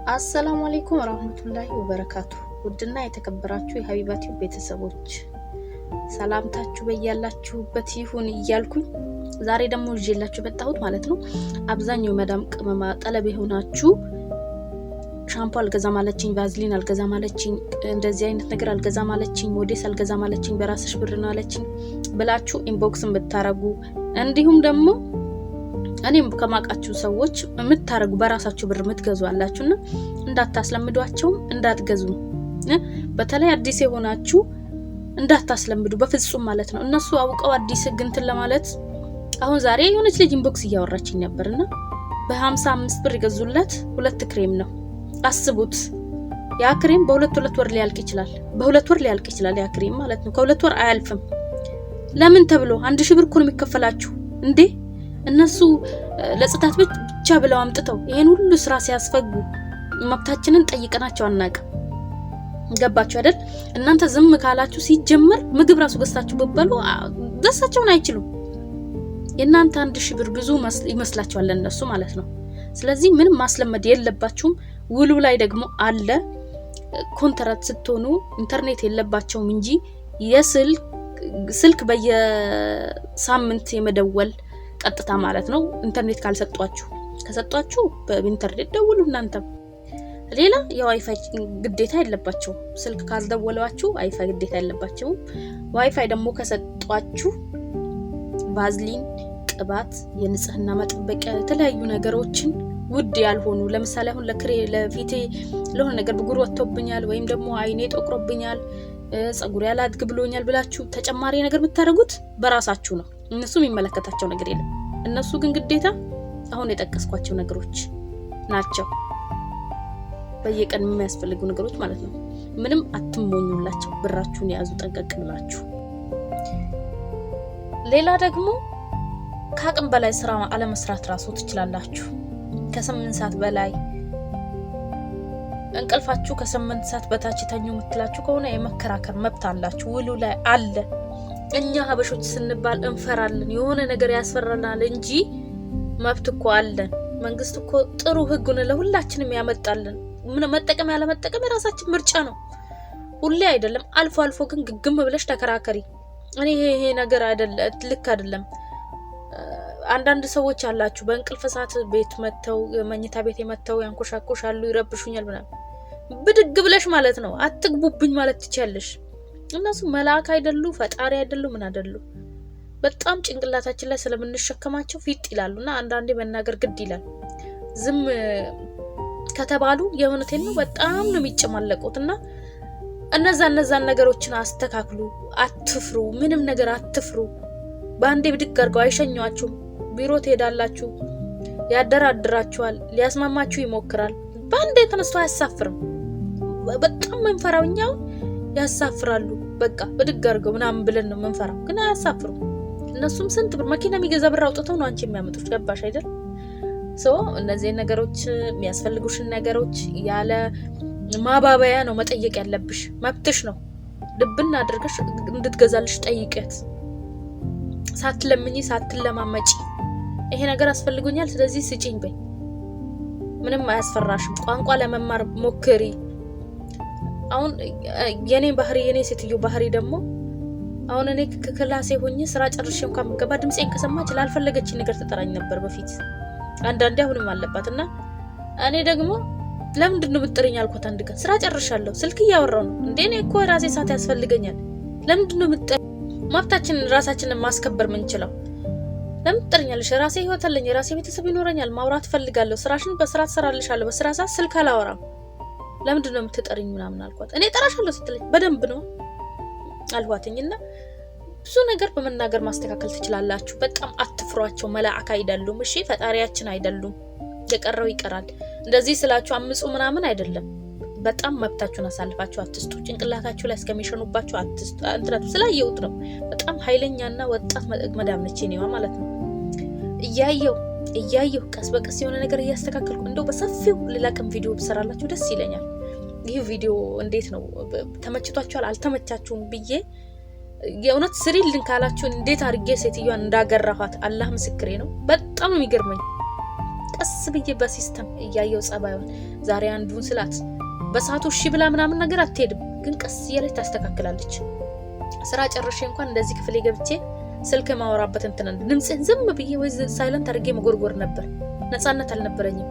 አሰላሙ አለይኩም ወራህመቱላሂ ወበረካቱ። ውድና የተከበራችሁ የሀቢባቲው ቤተሰቦች ሰላምታችሁ በያላችሁበት ይሁን እያልኩኝ ዛሬ ደግሞ ይዤላችሁ መጣሁት ማለት ነው። አብዛኛው መዳም ቅመማ ጠለብ የሆናችሁ ሻምፖ አልገዛም አለችኝ፣ ቫዝሊን አልገዛም አለችኝ፣ እንደዚህ አይነት ነገር አልገዛም አለችኝ፣ ሞዴስ አልገዛም አለችኝ፣ በራስሽ ብር ነው አለችኝ ብላችሁ ኢንቦክስን ብታረጉ እንዲሁም ደግሞ እኔም ከማቃችሁ ሰዎች የምታረጉ በራሳችሁ ብር የምትገዙ አላችሁና እንዳታስለምዷቸው እንዳትገዙ። በተለይ አዲስ የሆናችሁ እንዳታስለምዱ በፍጹም ማለት ነው። እነሱ አውቀው አዲስ ግንትን ለማለት አሁን ዛሬ የሆነች ልጅ ኢንቦክስ እያወራችኝ ነበርና በ55 ብር ይገዙላት 2 ክሬም ነው። አስቡት፣ ያ ክሬም በሁለት ወር ሊያልቅ ይችላል። በሁለት ወር ሊያልቅ ይችላል ያ ክሬም ማለት ነው። ከሁለት ወር አያልፍም። ለምን ተብሎ 1000 ብር እኮ ነው የሚከፈላችሁ እንዴ? እነሱ ለጽዳት ብቻ ብለው አምጥተው ይሄን ሁሉ ስራ ሲያስፈጉ መብታችንን ጠይቀናቸው አናውቅም። ገባችሁ አይደል? እናንተ ዝም ካላችሁ ሲጀመር ምግብ ራሱ ገዝታችሁ በበሉ ደሳቸውን አይችሉም። የእናንተ 1000 ብር ብዙ ይመስላችኋል እነሱ ማለት ነው። ስለዚህ ምንም ማስለመድ የለባችሁም። ውሉ ላይ ደግሞ አለ ኮንትራት ስትሆኑ ኢንተርኔት የለባቸውም እንጂ ስልክ በየሳምንት የመደወል ቀጥታ ማለት ነው። ኢንተርኔት ከሰጧችሁ በኢንተርኔት ደውሉ። እናንተም ሌላ የዋይፋይ ግዴታ የለባችሁ። ስልክ ካልደወሏችሁ ዋይፋይ ግዴታ የለባችሁ። ዋይፋይ ደግሞ ከሰጧችሁ ቫዝሊን፣ ቅባት፣ የንጽህና መጠበቂያ የተለያዩ ነገሮችን ውድ ያልሆኑ ለምሳሌ አሁን ለፊቴ ለሆነ ነገር ብጉር ወጥቶብኛል ወይም ደግሞ አይኔ ጠቁሮብኛል ጸጉር ያላድግ ብሎኛል ብላችሁ ተጨማሪ ነገር ብታረጉት በራሳችሁ ነው። እነሱ የሚመለከታቸው ነገር የለም። እነሱ ግን ግዴታ አሁን የጠቀስኳቸው ነገሮች ናቸው። በየቀን የሚያስፈልጉ ነገሮች ማለት ነው። ምንም አትሞኙላቸው። ብራችሁን ያዙ ጠንቀቅ ብላችሁ። ሌላ ደግሞ ከአቅም በላይ ስራ አለመስራት ራሱ ትችላላችሁ። ከ8 ሰዓት በላይ እንቅልፋችሁ ከ8 ሰዓት በታች ተኙ የምትላችሁ ከሆነ የመከራከር መብት አላችሁ። ውሉ ላይ አለ። እኛ ሀበሾች ስንባል እንፈራለን። የሆነ ነገር ያስፈራናል እንጂ መብት እኮ አለን። መንግስት እኮ ጥሩ ህጉን ለሁላችንም ያመጣልን። ምን መጠቀም ያለ መጠቀም የራሳችን ምርጫ ነው። ሁሌ አይደለም፣ አልፎ አልፎ ግን ግግም ብለሽ ተከራከሪ። እኔ ይሄ ነገር ልክ አይደለም። አንዳንድ ሰዎች አላችሁ በእንቅልፍ ሰዓት ቤት መተው መኝታ ቤት የመተው ያንኮሻኮሻሉ፣ ይረብሹኛል ምናምን። ብድግ ብለሽ ማለት ነው አትግቡብኝ ማለት ትችያለሽ። እነሱ መልአክ አይደሉ፣ ፈጣሪ አይደሉ፣ ምን አይደሉ። በጣም ጭንቅላታችን ላይ ስለምንሸከማቸው ፊት ይላሉና አንዳንዴ መናገር ግድ ይላል። ዝም ከተባሉ የሆነቴን ነው በጣም ነው የሚጨማለቁትና እነዛን ነገሮችን አስተካክሉ። አትፍሩ፣ ምንም ነገር አትፍሩ። በአንዴ ብድግ አድርገው አይሸኟችሁም። ቢሮ ትሄዳላችሁ፣ ያደራድራችኋል፣ ሊያስማማችሁ ይሞክራል። በአንዴ ተነስቶ አያሳፍርም። በጣም መንፈራውኛው ያሳፍራሉ። በቃ ብድግ አድርገው ምናምን ብለን ነው መንፈራው፣ ግን አያሳፍሩም። እነሱም ስንት ብር መኪና የሚገዛ ብር አውጥተው ነው አንቺ የሚያመጡት። ገባሽ አይደል? እነዚህ ነገሮች የሚያስፈልጉሽን ነገሮች ያለ ማባበያ ነው መጠየቅ ያለብሽ። መብትሽ ነው። ልብና አድርገሽ እንድትገዛልሽ ጠይቂያት። ሳትለምኚ ሳትለማመጪ ይሄ ነገር አስፈልጎኛል ስለዚህ ስጪኝ በይ። ምንም አያስፈራሽም። ቋንቋ ለመማር ሞክሪ። አሁን የኔ ሴትዮ ባህሪ ደግሞ አሁን እኔ ክላሴ ሆኜ ስራ ጨርሼ እንኳን ገባ ድምጼን ከሰማች ላልፈለገችኝ ነገር ትጠራኝ ነበር በፊት። አንዳንዴ አሁንም አለባትና እኔ ደግሞ ለምንድን ነው ብትጠሪኝ አልኳት። አንድ ቀን ስራ ጨርሻለሁ ስልክ እያወራው ነው እንዴ እኔ እኮ ራሴ ሰዓት ያስፈልገኛል። ለምንድን ነው መብታችንን ራሳችንን ማስከበር ምንችለው? ለምን ትጠሪኛለሽ? ራሴ ህይወት አለኝ፣ ራሴ ቤተሰብ ይኖረኛል፣ ማውራት ፈልጋለሁ፣ ስራሽን በስርዓት ሰራልሻለሁ፣ በስራ ሰዓት ስልክ አላወራም። ለምንድን ነው የምትጠሪኝ ምናምን አልኳት። እኔ ጠራሻለሁ ስትለኝ በደንብ ነው አልኳትኝና ብዙ ነገር በመናገር ማስተካከል ትችላላችሁ። በጣም አትፍሯቸው። መልአክ አይደሉም። እሺ ፈጣሪያችን አይደሉም። የቀረው ይቀራል። እንደዚህ ስላችሁ አምጹ ምናምን አይደለም። በጣም መብታችሁን አሳልፋችሁ አትስጡ። ጭንቅላታችሁ ላይ እስከሚሸኑባችሁ አትስጡ። እንትራቱ ስላየሁት ነው። በጣም ኃይለኛና ወጣት መዳም ነች እኔዋ ማለት ነው። እያየሁ ቀስ በቀስ የሆነ ነገር እያስተካከልኩ እንደው በሰፊው ሌላ ቀን ቪዲዮ ብሰራላችሁ ደስ ይለኛል። ይህ ቪዲዮ እንዴት ነው ተመችቷችኋል አልተመቻችሁም ብዬ የእውነት ስሪልን ካላችሁ እንዴት አድርጌ ሴትዮዋን እንዳገራኋት አላህ ምስክሬ ነው። በጣም ነው የሚገርመኝ። ቀስ ብዬ በሲስተም እያየው ጸባዩን ዛሬ አንዱን ስላት በሰዓቱ እሺ ብላ ምናምን ነገር አትሄድም፣ ግን ቀስ እያለች ታስተካክላለች። ስራ ጨርሼ እንኳን እንደዚህ ክፍሌ ገብቼ ስልክ ማወራበት እንትን ድምጽን ዝም ብዬ ወይ ሳይለንት አድርጌ መጎርጎር ነበር። ነፃነት አልነበረኝም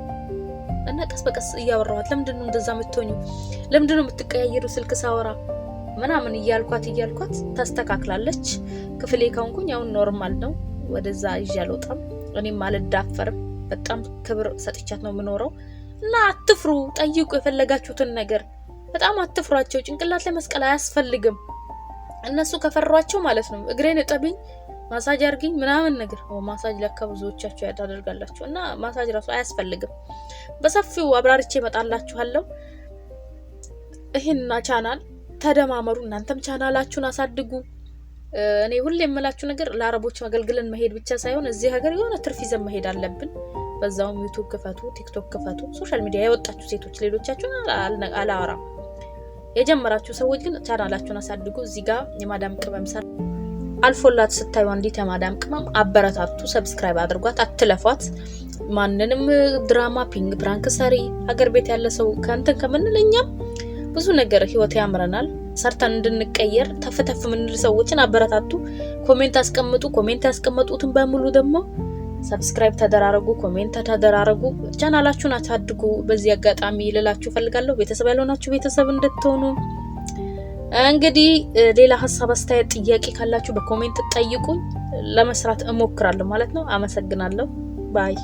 እና ቀስ በቀስ እያወራኋት ለምንድነው እንደዛ የምትሆኙ? ለምንድነው የምትቀያየሩ ስልክ ሳወራ ምናምን እያልኳት ታስተካክላለች። ክፍሌ ካንኩኝ አሁን ኖርማል ነው፣ ወደዛ ይዤ አልወጣም፣ እኔም አልዳፈርም። በጣም ክብር ሰጥቻት ነው የምኖረው። እና አትፍሩ፣ ጠይቁ የፈለጋችሁትን ነገር። በጣም አትፍሯቸው። ጭንቅላት ላይ መስቀል አያስፈልግም። እነሱ ከፈሯቸው ማለት ነው እግሬን እጠብኝ ማሳጅ አርግኝ ምናምን ነገር ማሳጅ ለካ ብዙዎቻችሁ ያዳርጋላችሁ እና ማሳጅ ራሱ አያስፈልግም። በሰፊው አብራርቼ እመጣላችኋለሁ። ይሄንና ቻናል ተደማመሩ። እናንተም ቻናላችሁን አሳድጉ። እኔ ሁሌ የምላችሁ ነገር ለአረቦች ማገልገልን መሄድ ብቻ ሳይሆን እዚህ ሀገር የሆነ ትርፍ ይዘን መሄድ አለብን። በዛውም ዩቲዩብ ክፈቱ፣ ቲክቶክ ክፈቱ፣ ሶሻል ሚዲያ የወጣችሁ ሴቶች ሌሎቻችሁን አላወራም። የጀመራችሁ ሰዎች ግን ቻናላችሁን አሳድጉ። እዚህ ጋር የማዳም ቅመም ሰር አልፎላት ስታዩ አንዲት የማዳም ቅመም አበረታቱ፣ ሰብስክራይብ አድርጓት፣ አትለፏት። ማንንም ድራማ ፒንግ ፕራንክ ሰሪ ሀገር ቤት ያለ ሰው ከንተን ከምንለኛም ብዙ ነገር ህይወት ያምረናል። ሰርተን እንድንቀየር ተፈተፍ ምንል ሰዎችን አበረታቱ። ኮሜንት አስቀምጡ። ኮሜንት ያስቀመጡትን በሙሉ ደግሞ ሰብስክራይብ ተደራረጉ፣ ኮሜንት ተደራረጉ፣ ቻናላችሁን አሳድጉ። በዚህ አጋጣሚ ልላችሁ ፈልጋለሁ ቤተሰብ ያልሆናችሁ ቤተሰብ እንድትሆኑ። እንግዲህ ሌላ ሀሳብ አስተያየት ጥያቄ ካላችሁ በኮሜንት ጠይቁኝ፣ ለመስራት እሞክራለሁ ማለት ነው። አመሰግናለሁ። ባይ